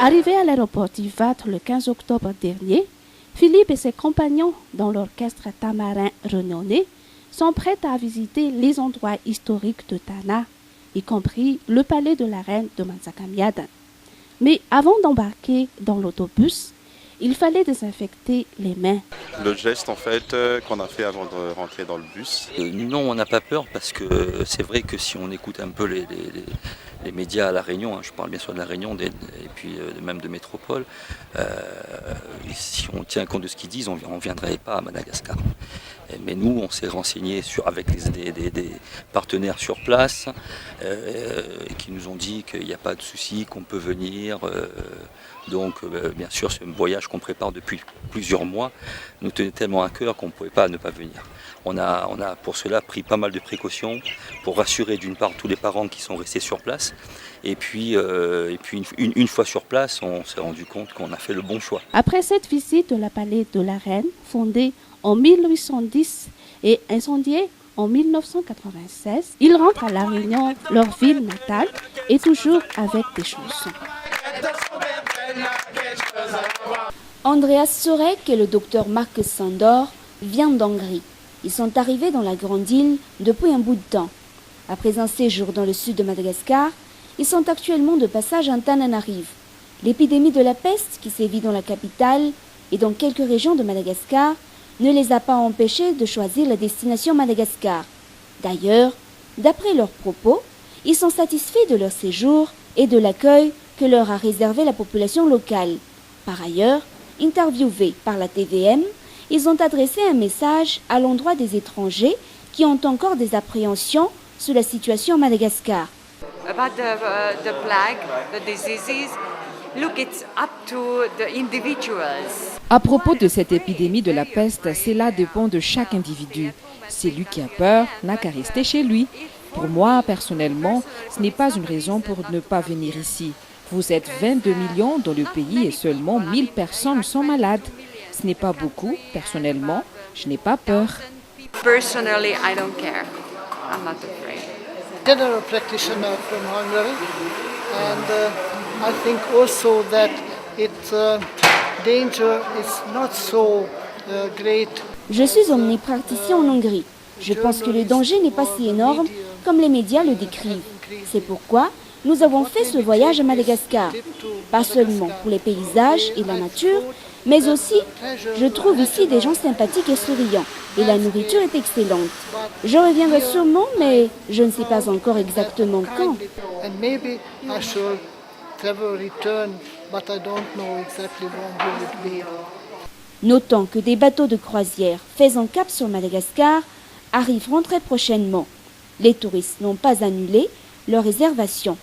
Arrivés à l'aéroport d'Ivat le 15 octobre dernier, Philippe et ses compagnons dans l'orchestre tamarin réunionnais sont prêts à visiter les endroits historiques de Tana, y compris le palais de la reine de Manzakamiad. Mais avant d'embarquer dans l'autobus, il fallait désinfecter les mains. Le geste en fait qu'on a fait avant de rentrer dans le bus. Non, on n'a pas peur parce que c'est vrai que si on écoute un peu les médias à La Réunion, je parle bien sûr de La Réunion et puis même de Métropole, si on tient compte de ce qu'ils disent, on ne viendrait pas à Madagascar. Mais nous, on s'est renseigné avec des partenaires sur place qui nous ont dit qu'il n'y a pas de souci, qu'on peut venir. Donc, bien sûr, c'est un voyage qu'on prépare depuis plusieurs mois. Nous tenait tellement à cœur qu'on ne pouvait pas ne pas venir. On a pour cela pris pas mal de précautions pour rassurer d'une part tous les parents qui sont restés sur place. Et puis une fois sur place, on s'est rendu compte qu'on a fait le bon choix. Après cette visite de la palais de la Reine, fondée en 1810 et incendiée en 1996, ils rentrent à La Réunion, leur ville natale, et toujours avec des chansons. Andreas Sorek et le docteur Marc Sandor viennent d'Hongrie. Ils sont arrivés dans la grande île depuis un bout de temps. Après un séjour dans le sud de Madagascar, ils sont actuellement de passage à Antananarive. L'épidémie de la peste qui sévit dans la capitale et dans quelques régions de Madagascar ne les a pas empêchés de choisir la destination Madagascar. D'ailleurs, d'après leurs propos, ils sont satisfaits de leur séjour et de l'accueil que leur a réservé la population locale. Par ailleurs, interviewés par la TVM, ils ont adressé un message à l'endroit des étrangers qui ont encore des appréhensions sur la situation à Madagascar. About the plague, the diseases, look, it's up to the individuals. À propos de cette épidémie de la peste, cela dépend de chaque individu. Celui qui a peur n'a qu'à rester chez lui. Pour moi, personnellement, ce n'est pas une raison pour ne pas venir ici. Vous êtes 22 millions dans le pays et seulement 1000 personnes sont malades. Ce n'est pas beaucoup. Personnellement, je n'ai pas peur. Personally, I don't care. I'm not afraid. General practitioner from Hungary, and I think also that its danger is not so great. Je suis omnipraticien en Hongrie. Je pense que le danger n'est pas si énorme comme les médias le décrivent. C'est pourquoi nous avons fait ce voyage à Madagascar. Pas seulement pour les paysages et la nature, mais aussi, je trouve ici des gens sympathiques et souriants. Et la nourriture est excellente. Je reviendrai sûrement, mais je ne sais pas encore exactement quand. Notons que des bateaux de croisière faisant cap sur Madagascar arriveront très prochainement. Les touristes n'ont pas annulé leur réservation.